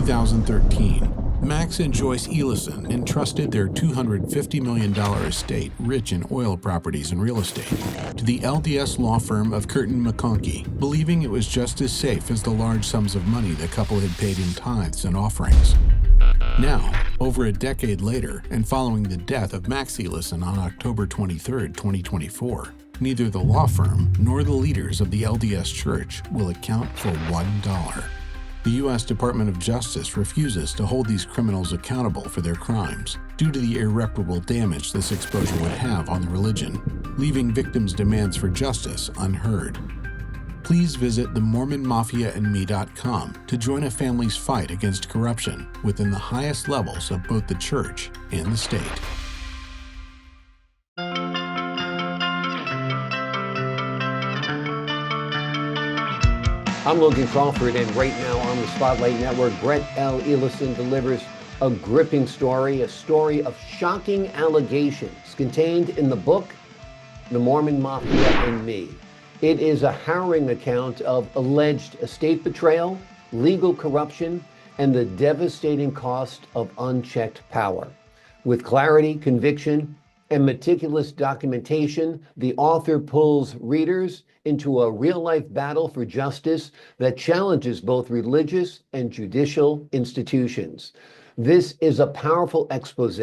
2013, Max and Joyce Eliason entrusted their $250 million estate, rich in oil properties and real estate, to the LDS law firm of Kirton McConkie, believing it was just as safe as the large sums of money the couple had paid in tithes and offerings. Now, over a decade later, and following the death of Max Eliason on October 23, 2024, neither the law firm nor the leaders of the LDS Church will account for $1. The U.S. Department of Justice refuses to hold these criminals accountable for their crimes due to the irreparable damage this exposure would have on the religion, leaving victims' demands for justice unheard. Please visit themormonmafiaandme.com to join a family's fight against corruption within the highest levels of both the church and the state. I'm Logan Crawford, and right now on the Spotlight Network, Brett L Eliason delivers a gripping story, a story of shocking allegations contained in the book, The Mormon Mafia and Me. It is a harrowing account of alleged estate betrayal, legal corruption, and the devastating cost of unchecked power. With clarity, conviction, and meticulous documentation, the author pulls readers into a real-life battle for justice that challenges both religious and judicial institutions. This is a powerful expose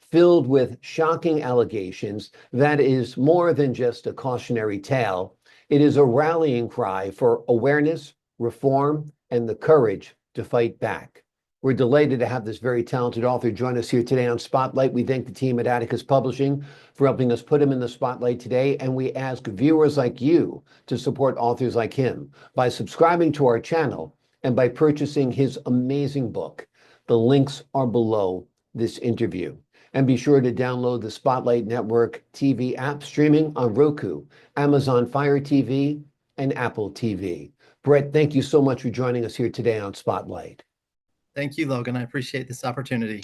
filled with shocking allegations that is more than just a cautionary tale. It is a rallying cry for awareness, reform, and the courage to fight back. We're delighted to have this very talented author join us here today on Spotlight. We thank the team at Atticus Publishing for helping us put him in the spotlight today, and we ask viewers like you to support authors like him by subscribing to our channel and by purchasing his amazing book. The links are below this interview. And be sure to download the Spotlight Network TV app streaming on Roku, Amazon Fire TV, and Apple TV. Brett, thank you so much for joining us here today on Spotlight. Thank you, Logan. I appreciate this opportunity.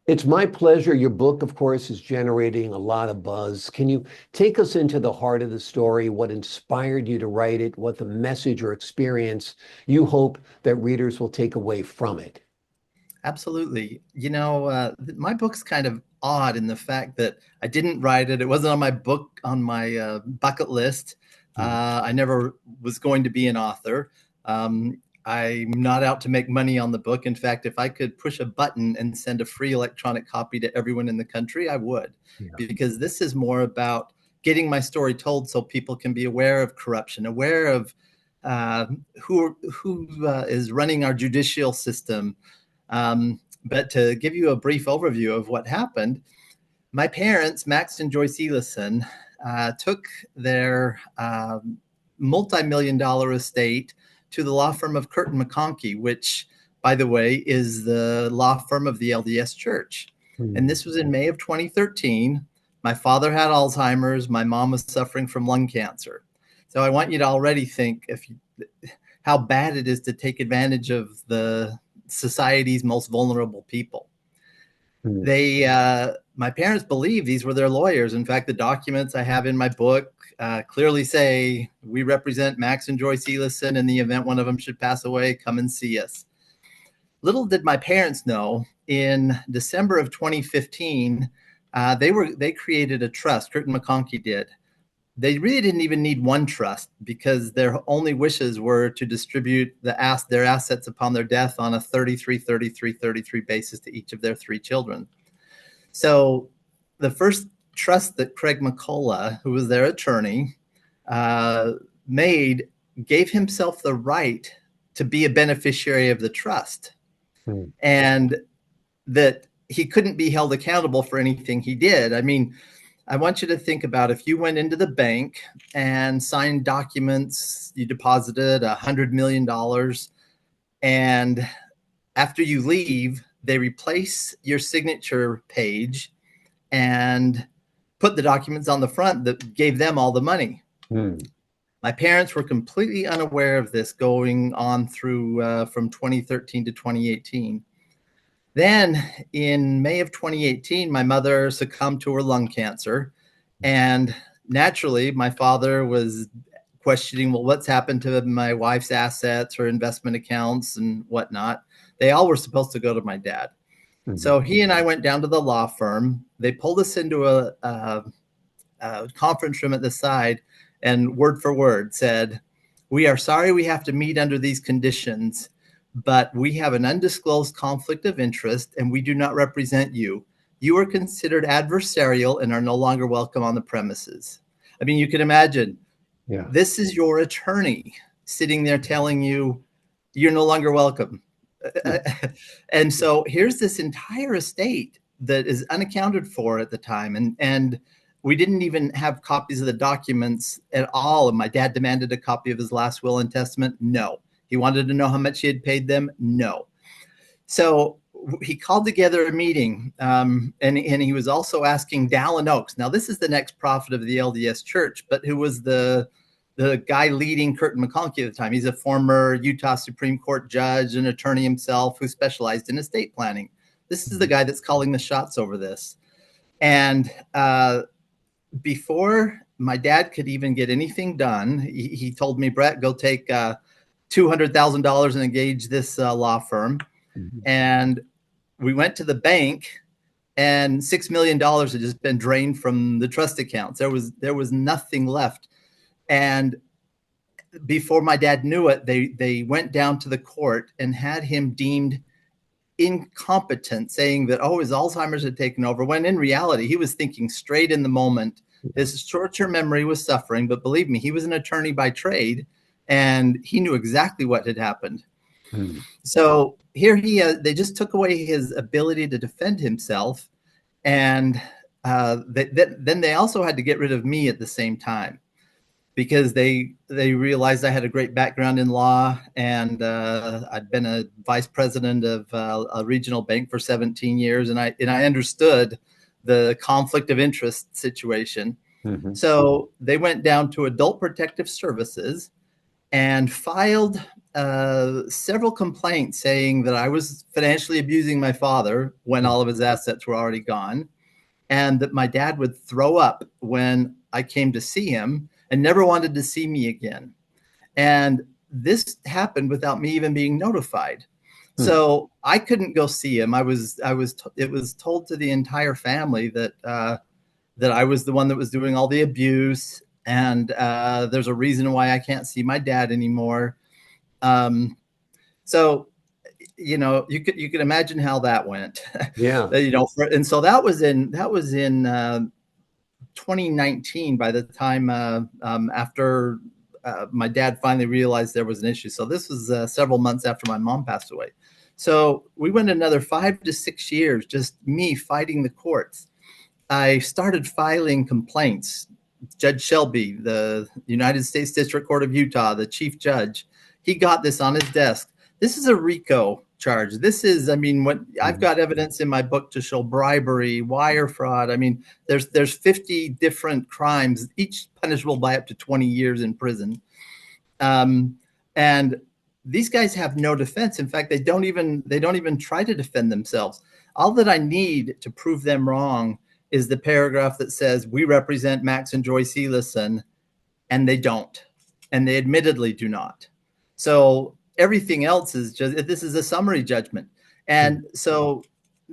It's my pleasure. Your book, of course, is generating a lot of buzz. Can you take us into the heart of the story, what inspired you to write it, what the message or experience you hope that readers will take away from it? Absolutely. You know, my book's kind of odd in the fact that I didn't write it. It wasn't on my bucket list. I never was going to be an author. I'm not out to make money on the book. In fact, if I could push a button and send a free electronic copy to everyone in the country, I would, because this is more about getting my story told so people can be aware of corruption, aware of who is running our judicial system. But to give you a brief overview of what happened, my parents, Max and Joyce Eliason, took their multi-million-dollar estate to the law firm of Kirton McConkie, which, by the way, is the law firm of the LDS Church. And this was in May of 2013. My father had Alzheimer's. My mom was suffering from lung cancer. So I want you to already think how bad it is to take advantage of the society's most vulnerable people. My parents believe these were their lawyers. In fact, the documents I have in my book clearly say, we represent Max and Joyce Eliason. In the event one of them should pass away, come and see us. Little did my parents know, in December of 2015, they created a trust. Kirton McConkie did. They really didn't even need one trust because their only wishes were to distribute their assets upon their death on a 33-33-33 basis to each of their 3 children. So the first trust that Craig McCullough, who was their attorney, made, gave himself the right to be a beneficiary of the trust, and that he couldn't be held accountable for anything he did. I mean, I want you to think about if you went into the bank and signed documents, you deposited $100 million, and after you leave, they replace your signature page and put the documents on the front that gave them all the money. My parents were completely unaware of this going on through from 2013 to 2018. Then in May of 2018, my mother succumbed to her lung cancer. And naturally, my father was questioning, well, what's happened to my wife's assets or investment accounts and whatnot. They all were supposed to go to my dad. Mm-hmm. So he and I went down to the law firm. They pulled us into a conference room at the side, and word for word said, "We are sorry we have to meet under these conditions, but we have an undisclosed conflict of interest and we do not represent you. You are considered adversarial and are no longer welcome on the premises." I mean, you can imagine, this is your attorney sitting there telling you you're no longer welcome. And so here's this entire estate that is unaccounted for at the time. And we didn't even have copies of the documents at all. And my dad demanded a copy of his last will and testament. No. He wanted to know how much he had paid them. No. So he called together a meeting, and he was also asking Dallin Oaks. Now, this is the next prophet of the LDS Church, but who was the guy leading Kirton McConkie at the time. He's a former Utah Supreme Court judge, an attorney himself who specialized in estate planning. This is the guy that's calling the shots over this. And before my dad could even get anything done, he told me, "Brett, go take $200,000 and engage this law firm." Mm-hmm. And we went to the bank, and $6 million had just been drained from the trust accounts. There was nothing left. And before my dad knew it, they went down to the court and had him deemed incompetent, saying that, his Alzheimer's had taken over, when in reality, he was thinking straight in the moment. His short-term memory was suffering, but believe me, he was an attorney by trade, and he knew exactly what had happened. So here they just took away his ability to defend himself, and then they also had to get rid of me at the same time, because they realized I had a great background in law, and I'd been a vice president of a regional bank for 17 years, and I understood the conflict of interest situation. Mm-hmm. So they went down to Adult Protective Services and filed several complaints saying that I was financially abusing my father when all of his assets were already gone, and that my dad would throw up when I came to see him and never wanted to see me again. And this happened without me even being notified. So I couldn't go see him. It was told to the entire family that I was the one that was doing all the abuse, and there's a reason why I can't see my dad anymore. So, you could imagine how that went. Yeah. And so that was in 2019, by the time after my dad finally realized there was an issue. So this was several months after my mom passed away. So we went another 5 to 6 years, just me fighting the courts. I started filing complaints. Judge Shelby, the United States District Court of Utah, the chief judge, he got this on his desk. This is a RICO charge. This is, I've got evidence in my book to show bribery, wire fraud. There's 50 different crimes, each punishable by up to 20 years in prison. And these guys have no defense. In fact, they don't even try to defend themselves. All that I need to prove them wrong is the paragraph that says, "We represent Max and Joyce Eliason," and they don't. And they admittedly do not. So everything else is this is a summary judgment. And so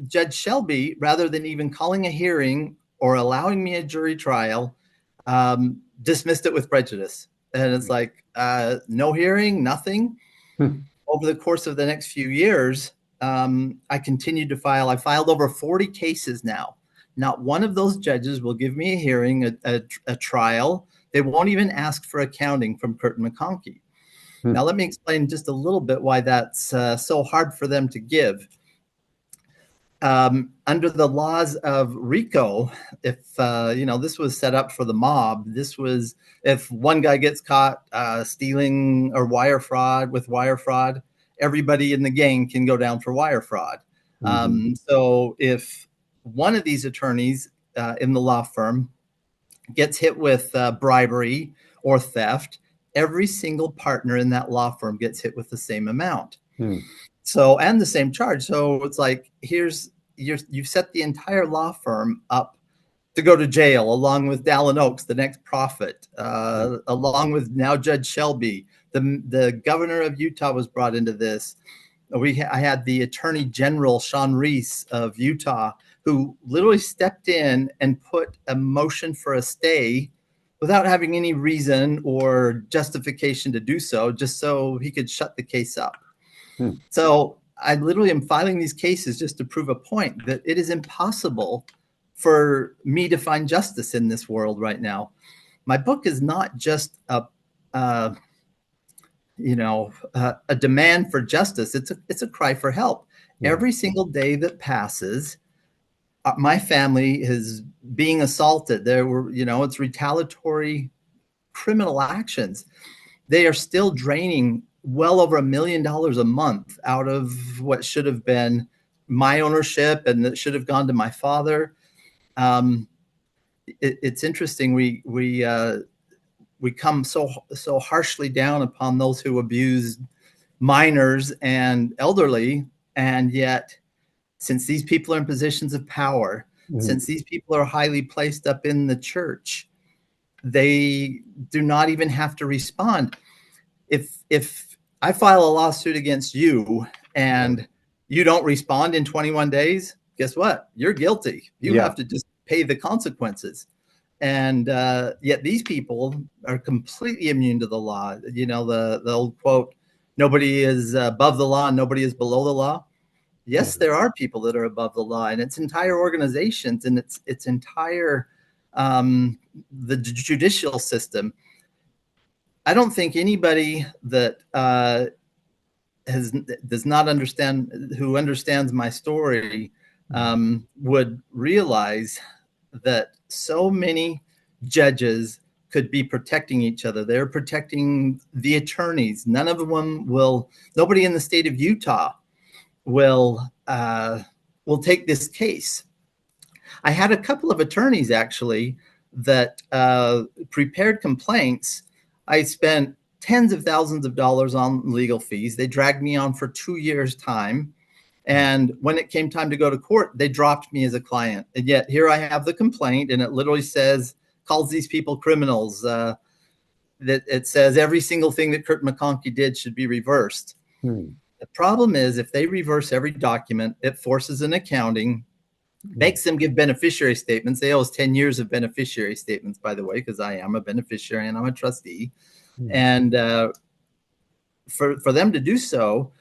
Judge Shelby, rather than even calling a hearing or allowing me a jury trial, dismissed it with prejudice. And it's like, no hearing, nothing. Over the course of the next few years, I continued to file. I filed over 40 cases now. Not one of those judges will give me a hearing, a trial. They won't even ask for accounting from Kirton McConkie. Now, let me explain just a little bit why that's so hard for them to give. Under the laws of RICO, if this was set up for the mob, this was if one guy gets caught stealing or wire fraud, everybody in the gang can go down for wire fraud. So if one of these attorneys in the law firm gets hit with bribery or theft, every single partner in that law firm gets hit with the same amount. So, and the same charge. So it's like, you've set the entire law firm up to go to jail, along with Dallin Oaks, the next prophet, along with now Judge Shelby. The governor of Utah was brought into this. I had the Attorney General, Sean Reese of Utah, who literally stepped in and put a motion for a stay without having any reason or justification to do so, just so he could shut the case up. So I literally am filing these cases just to prove a point that it is impossible for me to find justice in this world right now. My book is not just a demand for justice. It's a cry for help. Yeah. Every single day that passes, my family is being assaulted. There were, it's retaliatory criminal actions. They are still draining well over $1 million a month out of what should have been my ownership and that should have gone to my father. It's interesting. We come so harshly down upon those who abuse minors and elderly, and yet, since these people are in positions of power, since these people are highly placed up in the church, they do not even have to respond. If I file a lawsuit against you and you don't respond in 21 days, guess what? You're guilty. You have to just pay the consequences. And yet these people are completely immune to the law. The old quote, nobody is above the law and nobody is below the law. Yes, there are people that are above the law, and it's entire organizations and it's entire the judicial system. I don't think anybody that does not understand, who understands my story, would realize that so many judges could be protecting each other. They're protecting the attorneys. Nobody in the state of Utah will take this case. I had a couple of attorneys actually that prepared complaints. I spent tens of thousands of dollars on legal fees. They dragged me on for 2 years' time. And when it came time to go to court, they dropped me as a client. And yet here I have the complaint, and it literally calls these people criminals. That it says every single thing that Kirton McConkie did should be reversed. The problem is, if they reverse every document, it forces an accounting, makes them give beneficiary statements. They owe us 10 years of beneficiary statements, by the way, because I am a beneficiary and I'm a trustee. And for them to do so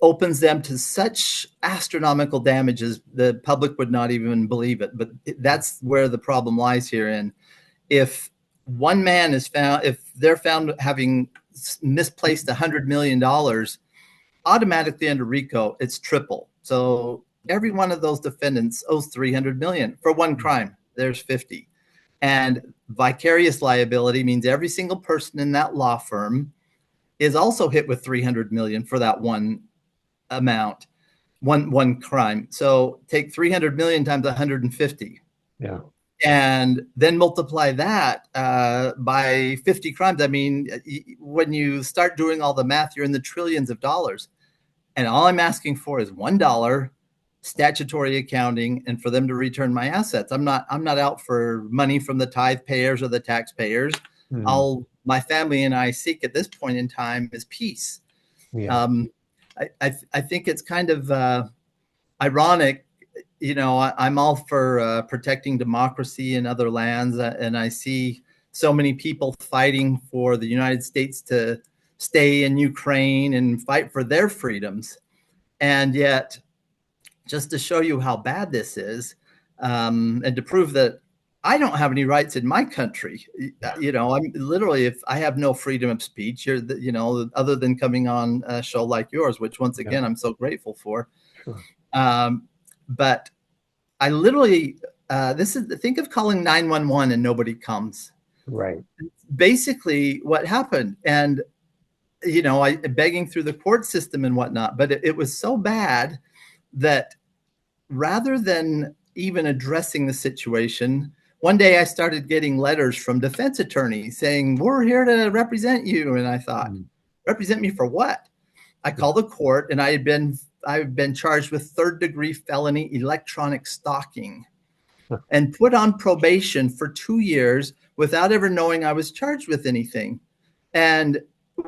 opens them to such astronomical damages, the public would not even believe it. But that's where the problem lies here. And if one man is found, if they're found having misplaced $100 million, automatically under RICO, it's triple. So every one of those defendants owes $300 million for one crime. There's 50. And vicarious liability means every single person in that law firm is also hit with $300 million for that one amount, one crime. So take $300 million times 150. Yeah. And then multiply that by 50 crimes. I mean, when you start doing all the math, you're in the trillions of dollars. And all I'm asking for is $1 statutory accounting and for them to return my assets. I'm not out for money from the tithe payers or the taxpayers. All my family and I seek at this point in time is peace. Yeah. I think it's kind of ironic. I'm all for protecting democracy in other lands, and I see so many people fighting for the United States to stay in Ukraine and fight for their freedoms. And yet, just to show you how bad this is, and to prove that I don't have any rights in my country, I'm literally, if I have no freedom of speech, other than coming on a show like yours, which once again, I'm so grateful for. Sure. But I literally, think of calling 911 and nobody comes. Right. Basically what happened. And, I begging through the court system and whatnot, but it was so bad that rather than even addressing the situation, one day I started getting letters from defense attorneys saying, we're here to represent you. And I thought, represent me for what? I called the court, and I've been charged with 3rd-degree felony electronic stalking. and put on probation for 2 years without ever knowing I was charged with anything. And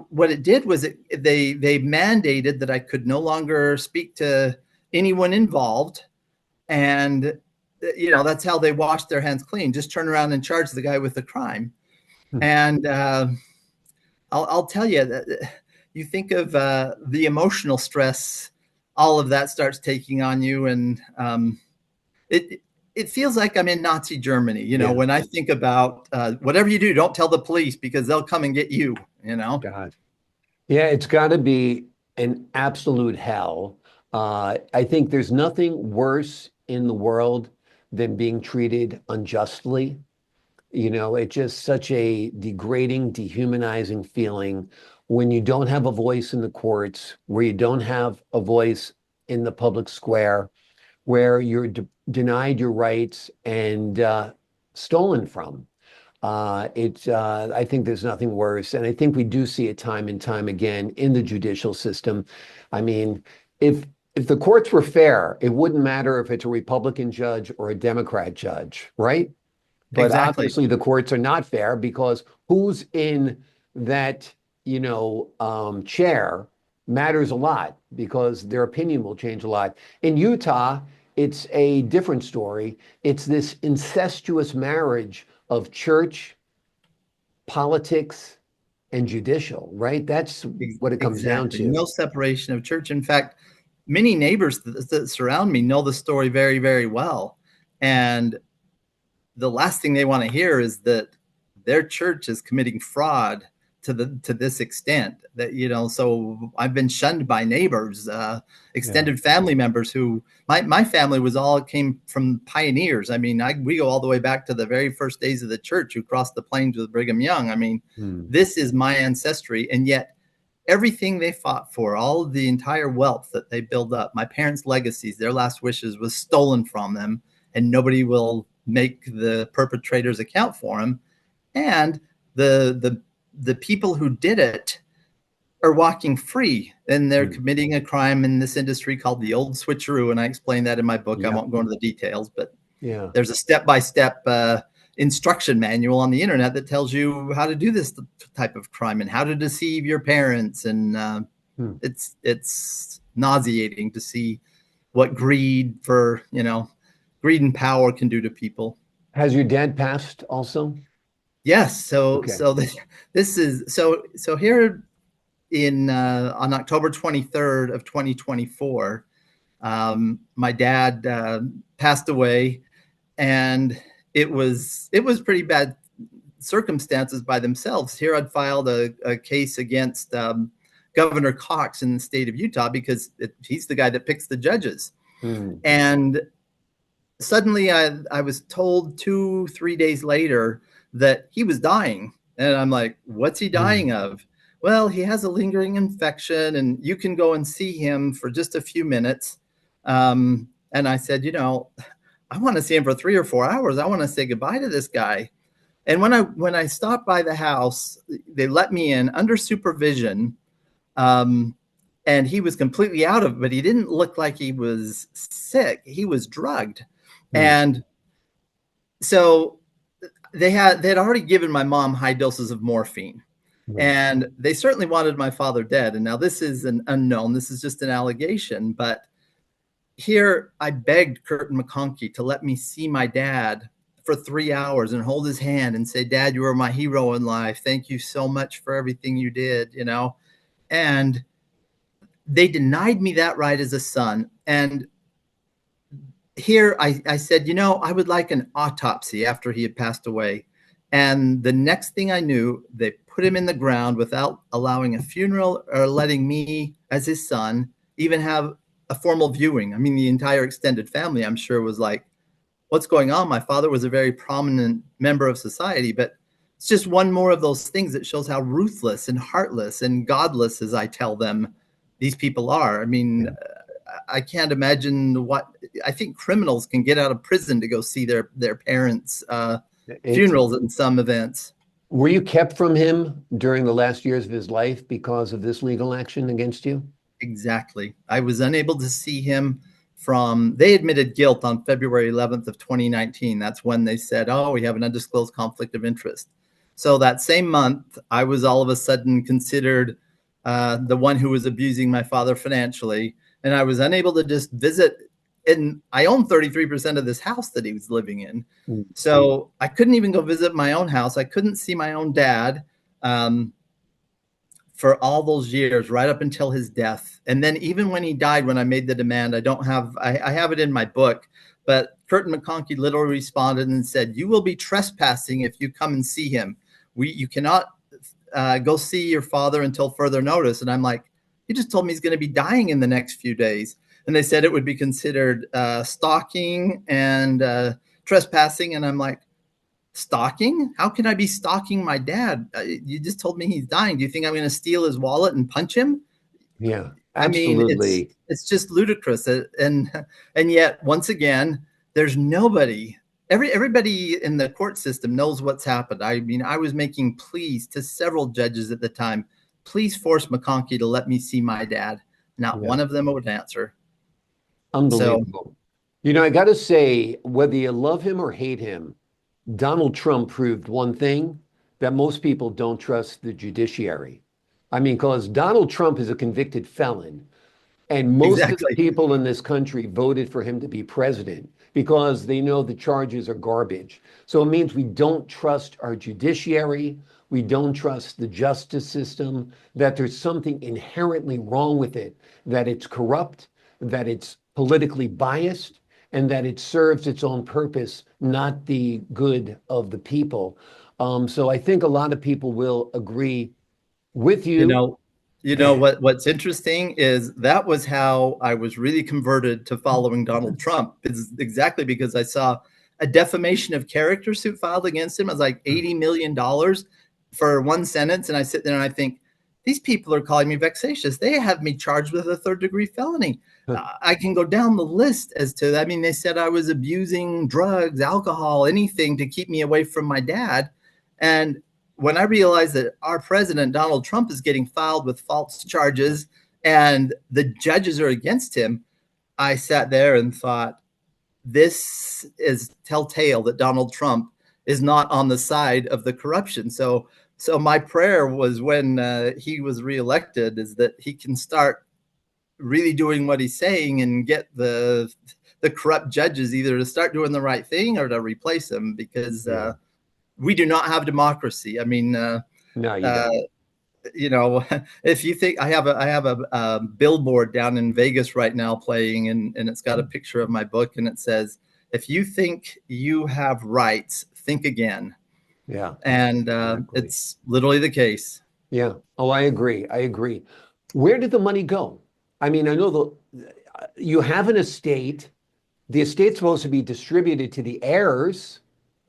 what it did was they mandated that I could no longer speak to anyone involved. And, you know, that's how they washed their hands clean. Just turn around and charge the guy with the crime. And I'll tell you that you think of the emotional stress, all of that starts taking on you. And it feels like I'm in Nazi Germany. You know, when I think about whatever you do, don't tell the police because they'll come and get you, you know? God. Yeah, it's got to be an absolute hell. I think there's nothing worse in the world than being treated unjustly. You know, it's just such a degrading, dehumanizing feeling when you don't have a voice in the courts, where you don't have a voice in the public square, where you're denied your rights and stolen from. I think there's nothing worse. And I think we do see it time and time again in the judicial system. I mean, if the courts were fair, it wouldn't matter if it's a Republican judge or a Democrat judge, right? But Exactly. obviously the courts are not fair because who's in that, chair matters a lot because their opinion will change a lot. In Utah, it's a different story. It's this incestuous marriage of church, politics, and judicial, right? That's what it comes down to. No separation of church. In fact, many neighbors that surround me know the story very, very well. And the last thing they want to hear is that their church is committing fraud to this extent that, you know, so I've been shunned by neighbors, extended family members who my family came from pioneers. I mean, we go all the way back to the very first days of the church who crossed the plains with Brigham Young. I mean, this is my ancestry. And yet everything they fought for, all of the entire wealth that they built up, my parents' legacies, their last wishes was stolen from them, and nobody will make the perpetrators account for them. And the people who did it are walking free, and they're committing a crime in this industry called the Old Switcheroo. And I explain that in my book. I won't go into the details, but there's a step-by-step instruction manual on the internet that tells you how to do this type of crime and how to deceive your parents. And it's nauseating to see what greed and power can do to people. Has your dad passed also? Yes. So this is here in on October 23rd of 2024, my dad passed away, and it was pretty bad circumstances by themselves. Here I'd filed a case against Governor Cox in the state of Utah because he's the guy that picks the judges. And suddenly I was told 2-3 days later that he was dying. And I'm like, what's he dying of? Well, he has a lingering infection and you can go and see him for just a few minutes. And I said, I want to see him for 3 or 4 hours. I want to say goodbye to this guy. And when I stopped by the house, they let me in under supervision. And he was completely out of it, but he didn't look like he was sick. He was drugged. And so they had already given my mom high doses of morphine, and they certainly wanted my father dead. And now this is an unknown. This is just an allegation. But here I begged Kirton McConkie to let me see my dad for 3 hours and hold his hand and say, Dad, you were my hero in life. Thank you so much for everything you did, And they denied me that right as a son. And here I said, I would like an autopsy after he had passed away. And the next thing I knew, they put him in the ground without allowing a funeral or letting me, as his son, even have a formal viewing. I mean, the entire extended family, I'm sure, was like, what's going on? My father was a very prominent member of society, but it's just one more of those things that shows how ruthless and heartless and godless, as I tell them, these people are. I mean, I can't imagine I think criminals can get out of prison to go see their parents' funerals in some events. Were you kept from him during the last years of his life because of this legal action against you? Exactly. I was unable to see him they admitted guilt on February 11th of 2019. That's when they said, oh, we have an undisclosed conflict of interest. So that same month, I was all of a sudden considered the one who was abusing my father financially. And I was unable to just visit. And I own 33% of this house that he was living in. So I couldn't even go visit my own house. I couldn't see my own dad for all those years, right up until his death. And then even when he died, when I made the demand, I have it in my book, but Kirton McConkie literally responded and said, you will be trespassing if you come and see him. You cannot go see your father until further notice. And I'm like, he just told me he's going to be dying in the next few days. And they said it would be considered stalking and trespassing. And I'm like, stalking? How can I be stalking my dad? You just told me he's dying. Do you think I'm going to steal his wallet and punch him? Yeah, absolutely. I mean, it's just ludicrous. And yet, once again, there's nobody. Everybody in the court system knows what's happened. I mean, I was making pleas to several judges at the time. Please force McConkie to let me see my dad. Not one of them would answer. Unbelievable. So, I got to say, whether you love him or hate him, Donald Trump proved one thing, that most people don't trust the judiciary. I mean, because Donald Trump is a convicted felon, and most of the people in this country voted for him to be president because they know the charges are garbage. So it means we don't trust our judiciary, we don't trust the justice system, that there's something inherently wrong with it, that it's corrupt, that it's politically biased, and that it serves its own purpose, not the good of the people. So I think a lot of people will agree with you. What's interesting is that was how I was really converted to following Donald Trump. It's exactly because I saw a defamation of character suit filed against him. It was like $80 million for one sentence. And I sit there and I think, these people are calling me vexatious. They have me charged with a third-degree felony. I can go down the list as to, I mean, they said I was abusing drugs, alcohol, anything to keep me away from my dad. And when I realized that our president, Donald Trump, is getting filed with false charges and the judges are against him, I sat there and thought, this is telltale that Donald Trump is not on the side of the corruption. So my prayer was when he was reelected is that he can start really doing what he's saying and get the corrupt judges either to start doing the right thing or to replace him, because we do not have democracy. I mean, no, you don't. If you think I have a billboard down in Vegas right now playing, and it's got a picture of my book, and it says, if you think you have rights, think again. Yeah. And it's literally the case. Yeah. Oh, I agree. Where did the money go? I mean, I know you have an estate. The estate's supposed to be distributed to the heirs.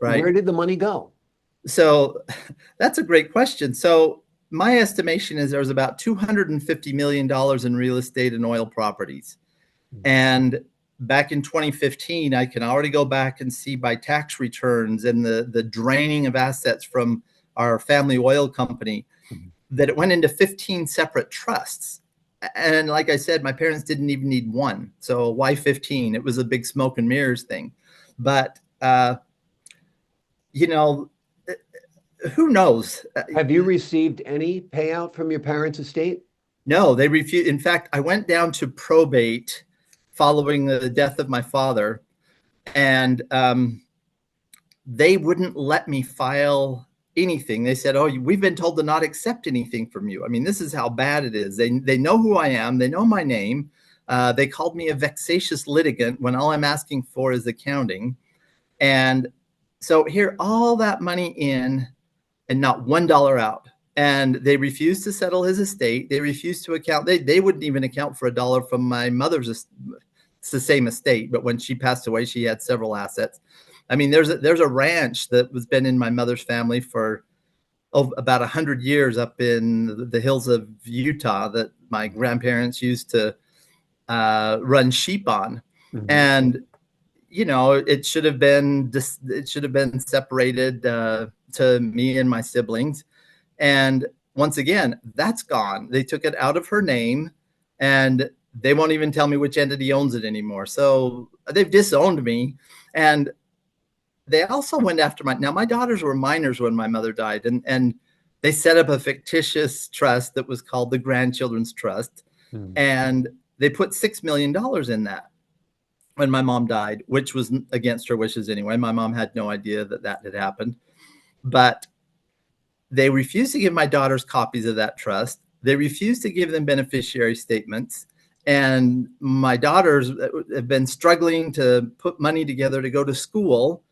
Right. Where did the money go? So that's a great question. So my estimation is there's about $250 million in real estate and oil properties. And back in 2015, I can already go back and see by tax returns and the draining of assets from our family oil company that it went into 15 separate trusts. And like I said, my parents didn't even need one. So why 15? It was a big smoke and mirrors thing. But, who knows? Have you received any payout from your parents' estate? No, they refused. In fact, I went down to probate following the death of my father, and they wouldn't let me file anything. They said, oh, we've been told to not accept anything from you. I mean, this is how bad it is. They know who I am. They know my name. They called me a vexatious litigant when all I'm asking for is accounting. And so here, all that money in and not $1 out. And they refused to settle his estate. They refused to account. They wouldn't even account for $1 from my mother's. It's the same estate, but when she passed away, she had several assets. I mean, there's a ranch that was been in my mother's family for about 100 years up in the hills of Utah that my grandparents used to run sheep on. Mm-hmm. And it should have been separated to me and my siblings. And once again, that's gone. They took it out of her name, and they won't even tell me which entity owns it anymore. So they've disowned me. And they also went after my daughters were minors when my mother died, and they set up a fictitious trust that was called the Grandchildren's Trust. And they put $6 million in that when my mom died, which was against her wishes anyway. My mom had no idea that had happened, but they refused to give my daughters copies of that trust. They refused to give them beneficiary statements. And my daughters have been struggling to put money together to go to school,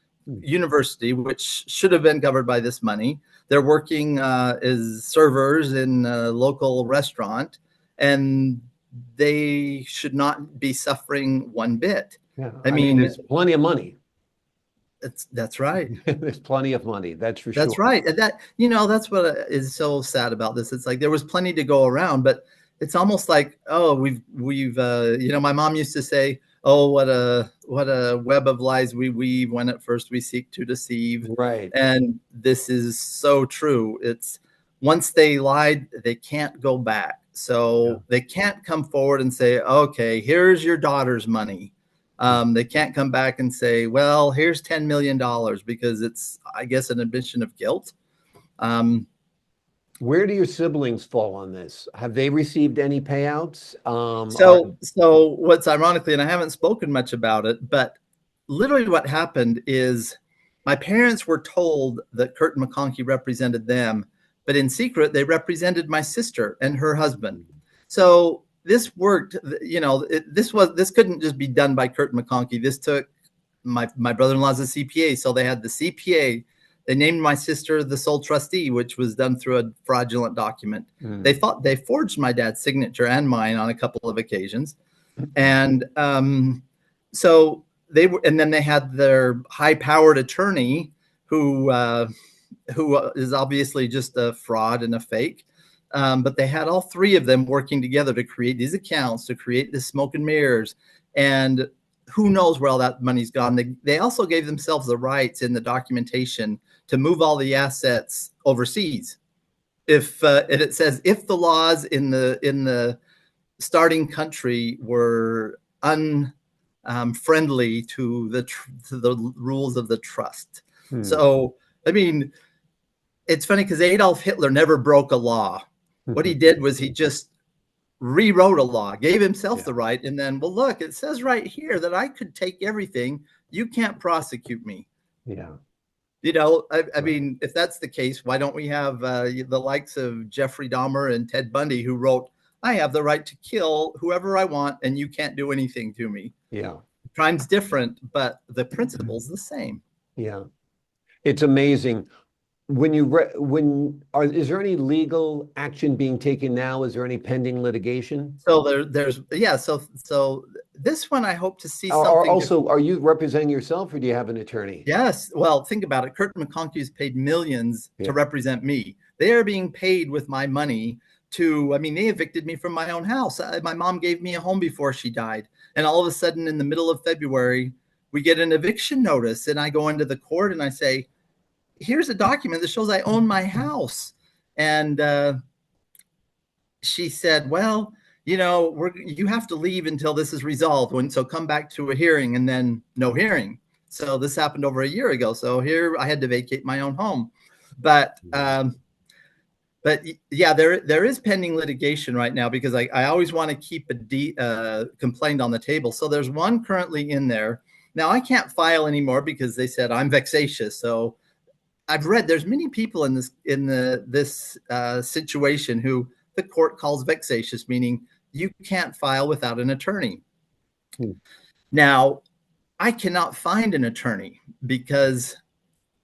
university, which should have been covered by this money. They're working as servers in a local restaurant, and they should not be suffering one bit. Yeah, I mean, there's plenty of money. That's right. There's plenty of money. That's for sure. That's right. And that's what is so sad about this. It's like there was plenty to go around, but it's almost like, oh, we've my mom used to say, oh, what a web of lies we weave when at first we seek to deceive. Right. And this is so true. It's once they lied, they can't go back. So they can't come forward and say, okay, here's your daughter's money. They can't come back and say, well, here's $10 million, because it's, I guess, an admission of guilt. Where do your siblings fall on this? Have they received any payouts? So what's ironically, and I haven't spoken much about it, but literally what happened is my parents were told that Kirton McConkie represented them, but in secret, they represented my sister and her husband. So this worked, this couldn't just be done by Kirton McConkie. This took my brother-in-law's a CPA. So they had the CPA. They named my sister the sole trustee, which was done through a fraudulent document. They forged my dad's signature and mine on a couple of occasions. And so they were, and then they had their high-powered attorney who is obviously just a fraud and a fake. But they had all three of them working together to create these accounts, to create the smoke and mirrors. And who knows where all that money's gone. They also gave themselves the rights in the documentation to move all the assets overseas. And it says, if the laws in the starting country were unfriendly to the rules of the trust. So, I mean, it's funny because Adolf Hitler never broke a law. What he did was he just rewrote a law, gave himself the right, and then, well, look, it says right here that I could take everything. You can't prosecute me. Yeah. I mean, if that's the case, why don't we have the likes of Jeffrey Dahmer and Ted Bundy, who wrote, I have the right to kill whoever I want, and you can't do anything to me. Yeah. Crime's different, but the principle's the same. Yeah. It's amazing. Is there any legal action being taken now? Is there any pending litigation? So So this one, I hope to see something. Also, are you representing yourself, or do you have an attorney? Yes. Well, think about it. Kirton McConkie has paid millions to represent me. They are being paid with my money they evicted me from my own house. My mom gave me a home before she died. And all of a sudden, in the middle of February, we get an eviction notice. And I go into the court and I say, here's a document that shows I own my house. And she said, well, you have to leave until this is resolved. So come back to a hearing, and then no hearing. So this happened over a year ago. So here I had to vacate my own home. But yeah, there is pending litigation right now, because I always want to keep a complaint on the table. So there's one currently in there. Now I can't file anymore because they said I'm vexatious. So I've read there's many people in this situation who the court calls vexatious, meaning you can't file without an attorney. Now, I cannot find an attorney because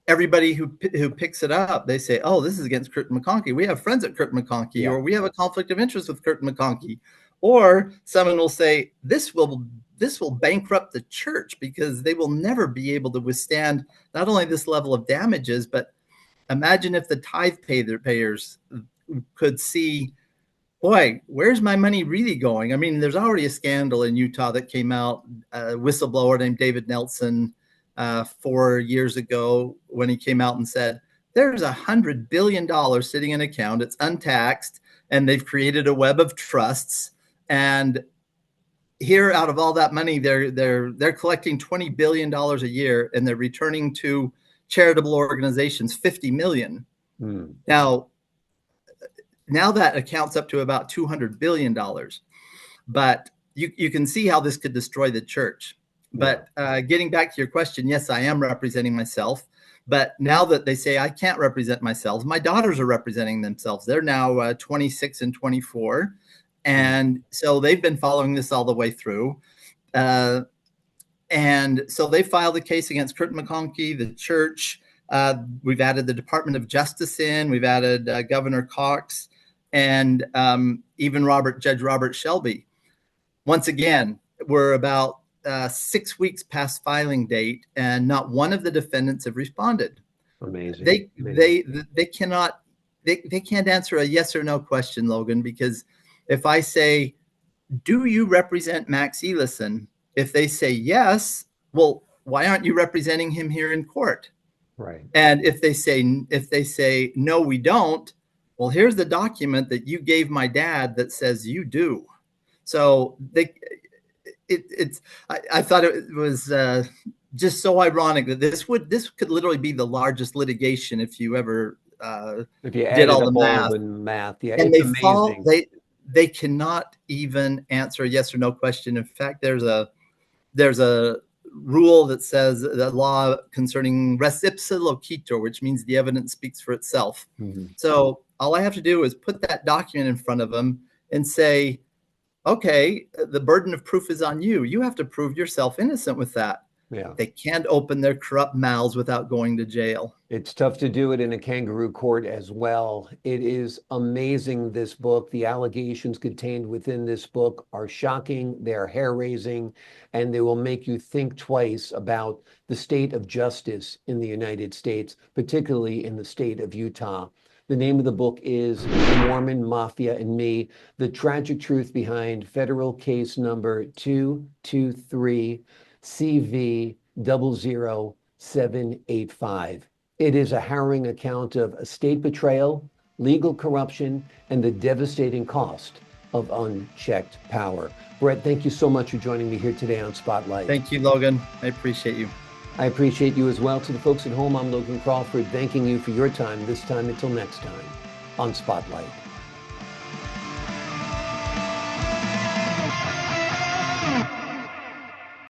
everybody who picks it up, they say, oh, this is against Kirton McConkie. We have friends at Kirton McConkie, or we have a conflict of interest with Kirton McConkie. Or someone will say, this will bankrupt the church, because they will never be able to withstand not only this level of damages, but imagine if the tithe payers could see, boy, where's my money really going? I mean, there's already a scandal in Utah that came out, a whistleblower named David Nelson 4 years ago, when he came out and said, there's $100 billion sitting in an account, it's untaxed, and they've created a web of trusts. And here, out of all that money, they're collecting $20 billion a year, and they're returning to charitable organizations $50 million. Now that accounts up to about $200 billion. But you can see how this could destroy the church. But getting back to your question, yes, I am representing myself. But now that they say I can't represent myself, my daughters are representing themselves. They're now 26 and 24. And so they've been following this all the way through. And so they filed a case against Kirton McConkie, the church. We've added the Department of Justice in. We've added Governor Cox, and even Judge Robert Shelby. Once again, we're about 6 weeks past filing date, and not one of the defendants have responded. Amazing. They can't answer a yes or no question, Logan, because if I say, do you represent Max Eliason? If they say yes, well, why aren't you representing him here in court? Right. And if they say no, we don't, well, here's the document that you gave my dad that says you do. So I thought it was just so ironic that this could literally be the largest litigation if you ever did all the math. Yeah, and it's amazing. They cannot even answer a yes or no question. In fact, there's a rule that says the law concerning res ipsa loquitur, which means the evidence speaks for itself. So all I have to do is put that document in front of them and say, okay, the burden of proof is on you. You have to prove yourself innocent with that. Yeah. They can't open their corrupt mouths without going to jail. It's tough to do it in a kangaroo court as well. It is amazing, this book. The allegations contained within this book are shocking, they're hair-raising, and they will make you think twice about the state of justice in the United States, particularly in the state of Utah. The name of the book is The Mormon Mafia and Me, The Tragic Truth Behind Federal Case Number 223 CV00785. It is a harrowing account of estate betrayal, legal corruption, and the devastating cost of unchecked power. Brett, thank you so much for joining me here today on Spotlight. Thank you, Logan. I appreciate you. I appreciate you as well. To the folks at home, I'm Logan Crawford, thanking you for your time, this time until next time on Spotlight.